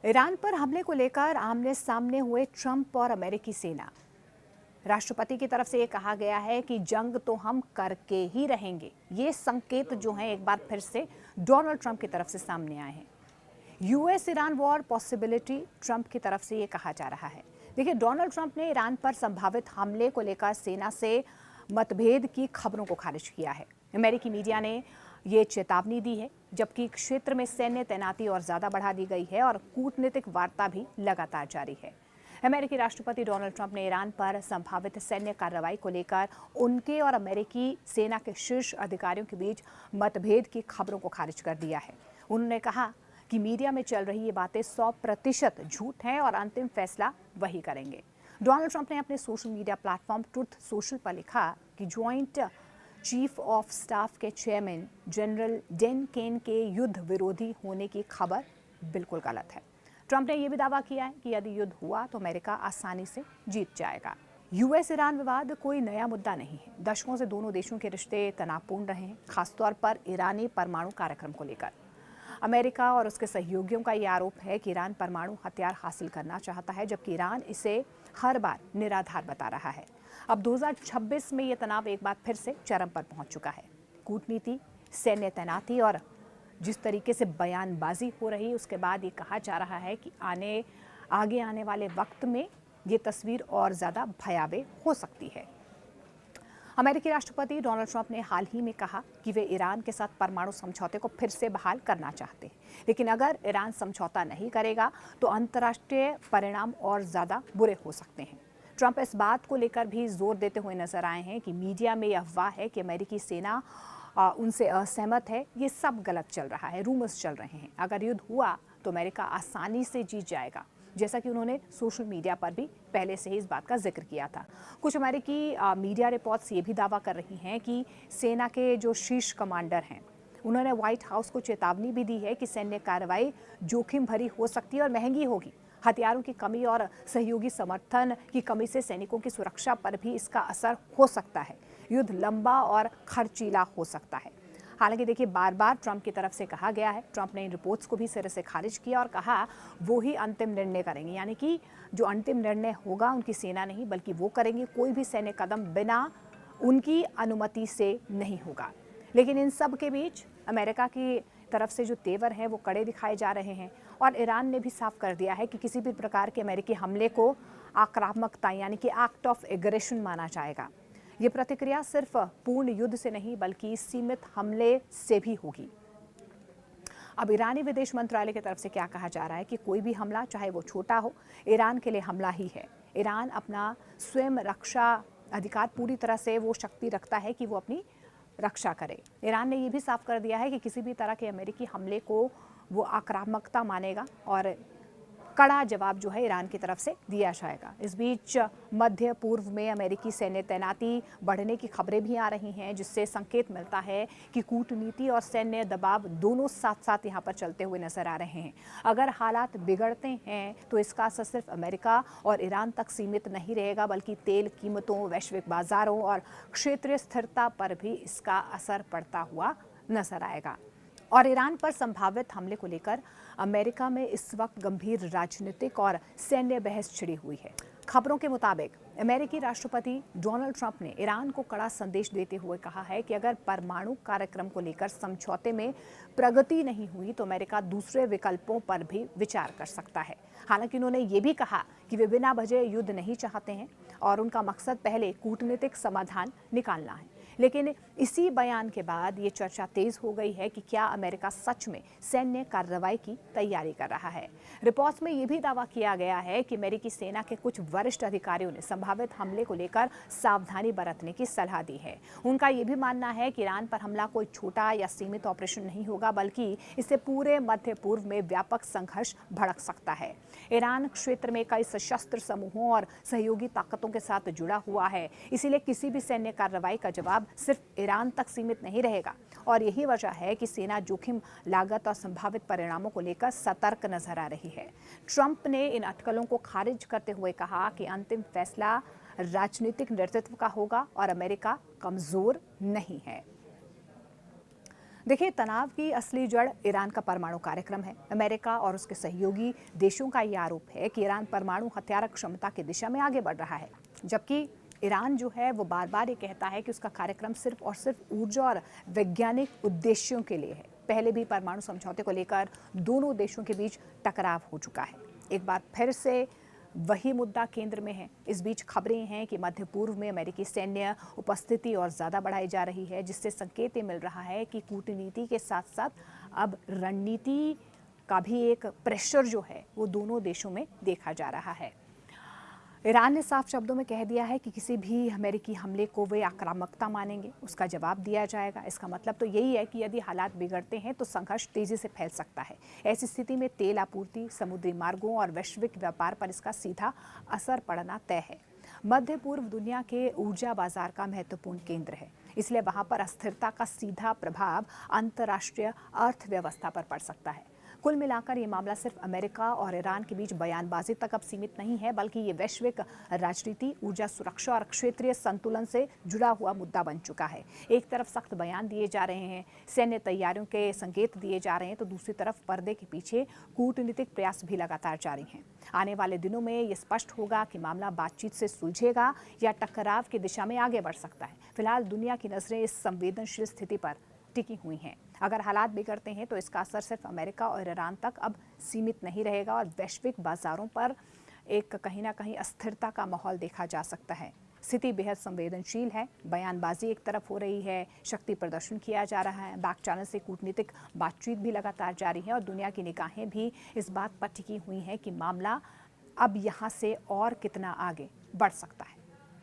Iran पर हमले को लेकर आमने सामने हुए ट्रंप और अमेरिकी सेना। राष्ट्रपति की तरफ से ये कहा गया है कि जंग तो हम करके ही रहेंगे। ये संकेत जो हैं एक बार फिर से डोनाल्ड ट्रंप की तरफ से सामने आए हैं। US Iran war possibility Trump की तरफ से ये कहा जा रहा है। देखिए, डोनाल्ड ट्रंप ने ईरान पर संभावित हमले को लेकर सेना से मतभेद की खबरों को खारिज किया है। अमेरिकी मीडिया ने ये चेतावनी दी है, जबकि क्षेत्र में सैन्य तैनाती और ज्यादा बढ़ा दी गई है और कूटनीतिक वार्ता भी लगातार जारी है। अमेरिकी राष्ट्रपति डोनाल्ड ट्रंप ने ईरान पर संभावित सैन्य कार्रवाई को लेकर उनके और अमेरिकी सेना के शीर्ष अधिकारियों के बीच मतभेद की खबरों को खारिज कर दिया है। उन्होंने कहा कि मीडिया में चल रही ये बातें 100% झूठ हैं और अंतिम फैसला वही करेंगे। डोनाल्ड ट्रंप ने अपने social media platform truth social पर लिखा कि ज्वाइंट चीफ ऑफ स्टाफ के चेयरमैन जनरल डेन केन के युद्ध विरोधी होने की खबर बिल्कुल गलत है। ट्रंप ने यह भी दावा किया है कि यदि युद्ध हुआ तो अमेरिका आसानी से जीत जाएगा। यूएस ईरान विवाद कोई नया मुद्दा नहीं है। दशकों से दोनों देशों के रिश्ते तनावपूर्ण रहे हैं, खासतौर पर ईरानी परमाणु कार्यक्रम को लेकर। अमेरिका और उसके सहयोगियों का यह आरोप है कि ईरान परमाणु हथियार हासिल करना चाहता है, जबकि ईरान इसे हर बार निराधार बता रहा है। अब 2026 में यह तनाव एक बार फिर से चरम पर पहुंच चुका है। कूटनीति, सैन्य तैनाती और जिस तरीके से बयानबाजी हो रही, उसके बाद ये कहा जा रहा है कि आगे आने वाले वक्त में ये तस्वीर और ज़्यादा भयावह हो सकती है। अमेरिकी राष्ट्रपति डोनाल्ड ट्रंप ने हाल ही में कहा कि वे ईरान के साथ परमाणु समझौते को फिर से बहाल करना चाहते हैं, लेकिन अगर ईरान समझौता नहीं करेगा तो अंतर्राष्ट्रीय परिणाम और ज़्यादा बुरे हो सकते हैं। ट्रंप इस बात को लेकर भी जोर देते हुए नजर आए हैं कि मीडिया में यह अफवाह है कि अमेरिकी सेना उनसे असहमत है। ये सब गलत चल रहा है, रूमर्स चल रहे हैं। अगर युद्ध हुआ तो अमेरिका आसानी से जीत जाएगा, जैसा कि उन्होंने सोशल मीडिया पर भी पहले से ही इस बात का जिक्र किया था। कुछ अमेरिकी मीडिया रिपोर्ट्स ये भी दावा कर रही हैं कि सेना के जो शीर्ष कमांडर हैं, उन्होंने व्हाइट हाउस को चेतावनी भी दी है कि सैन्य कार्रवाई जोखिम भरी हो सकती है और महंगी होगी। हथियारों की कमी और सहयोगी समर्थन की कमी से सैनिकों की सुरक्षा पर भी इसका असर हो सकता है। युद्ध लंबा और खर्चीला हो सकता है। हालांकि देखिए, बार बार ट्रंप की तरफ से कहा गया है, ट्रंप ने इन रिपोर्ट्स को भी सिरे से खारिज किया और कहा वो ही अंतिम निर्णय करेंगे, यानी कि जो अंतिम निर्णय होगा उनकी सेना नहीं बल्कि वो करेंगे। कोई भी सैन्य कदम बिना उनकी अनुमति से नहीं होगा। लेकिन इन सब के बीच अमेरिका की तरफ से जो तेवर है वो कड़े दिखाए जा रहे हैं और ईरान ने भी साफ कर दिया है कि किसी भी प्रकार के अमेरिकी हमले को आक्रामकता यानी कि एक्ट ऑफ एग्रेशन माना जाएगा। ये प्रतिक्रिया सिर्फ पूर्ण युद्ध से नहीं बल्कि सीमित हमले से भी होगी। अब ईरानी विदेश मंत्रालय की तरफ से क्या कहा जा रहा है कि कोई भी हमला, चाहे वो छोटा हो, ईरान के लिए हमला ही है। ईरान अपना स्वयं रक्षा अधिकार पूरी तरह से वो शक्ति रखता है कि वो अपनी रक्षा करे। ईरान ने ये भी साफ कर दिया है कि किसी भी तरह के अमेरिकी हमले को वो आक्रामकता मानेगा और कड़ा जवाब जो है ईरान की तरफ से दिया जाएगा। इस बीच मध्य पूर्व में अमेरिकी सैन्य तैनाती बढ़ने की खबरें भी आ रही हैं, जिससे संकेत मिलता है कि कूटनीति और सैन्य दबाव दोनों साथ साथ यहाँ पर चलते हुए नजर आ रहे हैं। अगर हालात बिगड़ते हैं तो इसका असर सिर्फ अमेरिका और ईरान तक सीमित नहीं रहेगा, बल्कि तेल कीमतों, वैश्विक बाजारों और क्षेत्रीय स्थिरता पर भी इसका असर पड़ता हुआ नजर आएगा। और ईरान पर संभावित हमले को लेकर अमेरिका में इस वक्त गंभीर राजनीतिक और सैन्य बहस छिड़ी हुई है। खबरों के मुताबिक अमेरिकी राष्ट्रपति डोनाल्ड ट्रंप ने ईरान को कड़ा संदेश देते हुए कहा है कि अगर परमाणु कार्यक्रम को लेकर समझौते में प्रगति नहीं हुई तो अमेरिका दूसरे विकल्पों पर भी विचार कर सकता है। हालांकि उन्होंने ये भी कहा कि वे बिना वजह युद्ध नहीं चाहते हैं और उनका मकसद पहले कूटनीतिक समाधान निकालना है। लेकिन इसी बयान के बाद ये चर्चा तेज हो गई है कि क्या अमेरिका सच में सैन्य कार्रवाई की तैयारी कर रहा है। रिपोर्ट्स में ये भी दावा किया गया है कि अमेरिकी सेना के कुछ वरिष्ठ अधिकारियों ने संभावित हमले को लेकर सावधानी बरतने की सलाह दी है। उनका ये भी मानना है कि ईरान पर हमला कोई छोटा या सीमित ऑपरेशन नहीं होगा, बल्कि इससे पूरे मध्य पूर्व में व्यापक संघर्ष भड़क सकता है। ईरान क्षेत्र में कई सशस्त्र समूहों और सहयोगी ताकतों के साथ जुड़ा हुआ है, इसीलिए किसी भी सैन्य कार्रवाई का जवाब सिर्फ ईरान तक सीमित नहीं रहेगा। और यही वजह है कि सेना जोखिम, लागत और संभावित परिणामों को लेकर सतर्क नजर आ रही है। ट्रंप ने इन अटकलों को खारिज करते हुए कहा कि अंतिम फैसला राजनीतिक नेतृत्व का होगा और अमेरिका कमजोर नहीं है। देखिए, तनाव की असली जड़ ईरान का परमाणु कार्यक्रम है। अमेरिका और उसके सहयोगी देशों का यह आरोप है कि ईरान परमाणु हथियार क्षमता की दिशा में आगे बढ़ रहा है, जबकि ईरान जो है वो बार बार ये कहता है कि उसका कार्यक्रम सिर्फ और सिर्फ ऊर्जा और वैज्ञानिक उद्देश्यों के लिए है। पहले भी परमाणु समझौते को लेकर दोनों देशों के बीच टकराव हो चुका है। एक बार फिर से वही मुद्दा केंद्र में है। इस बीच खबरें हैं कि मध्य पूर्व में अमेरिकी सैन्य उपस्थिति और ज़्यादा बढ़ाई जा रही है, जिससे संकेत ये मिल रहा है कि कूटनीति के साथ साथ अब रणनीति का भी एक प्रेशर जो है वो दोनों देशों में देखा जा रहा है। ईरान ने साफ शब्दों में कह दिया है कि किसी भी अमेरिकी हमले को वे आक्रामकता मानेंगे, उसका जवाब दिया जाएगा। इसका मतलब तो यही है कि यदि हालात बिगड़ते हैं तो संघर्ष तेजी से फैल सकता है। ऐसी स्थिति में तेल आपूर्ति, समुद्री मार्गों और वैश्विक व्यापार पर इसका सीधा असर पड़ना तय है। मध्य पूर्व दुनिया के ऊर्जा बाजार का महत्वपूर्ण केंद्र है, इसलिए वहां पर अस्थिरता का सीधा प्रभाव अंतर्राष्ट्रीय अर्थव्यवस्था पर पड़ सकता है। कुल मिलाकर ये मामला सिर्फ अमेरिका और ईरान के बीच बयानबाजी तक अब सीमित नहीं है, बल्कि ये वैश्विक राजनीति, ऊर्जा सुरक्षा और क्षेत्रीय संतुलन से जुड़ा हुआ मुद्दा बन चुका है। एक तरफ सख्त बयान दिए जा रहे हैं, सैन्य तैयारियों के संकेत दिए जा रहे हैं, तो दूसरी तरफ पर्दे के पीछे कूटनीतिक प्रयास भी लगातार जारी हैं। आने वाले दिनों में ये स्पष्ट होगा कि मामला बातचीत से सुलझेगा या टकराव की दिशा में आगे बढ़ सकता है। फिलहाल दुनिया की नजरें इस संवेदनशील स्थिति पर टिकी हुई हैं। अगर हालात बिगड़ते हैं तो इसका असर सिर्फ अमेरिका और ईरान तक अब सीमित नहीं रहेगा और वैश्विक बाजारों पर एक कहीं ना कहीं अस्थिरता का माहौल देखा जा सकता है। स्थिति बेहद संवेदनशील है। बयानबाजी एक तरफ हो रही है, शक्ति प्रदर्शन किया जा रहा है, बैक चैनल से कूटनीतिक बातचीत भी लगातार जारी है और दुनिया की निगाहें भी इस बात पर टिकी हुई हैं कि मामला अब यहाँ से और कितना आगे बढ़ सकता है।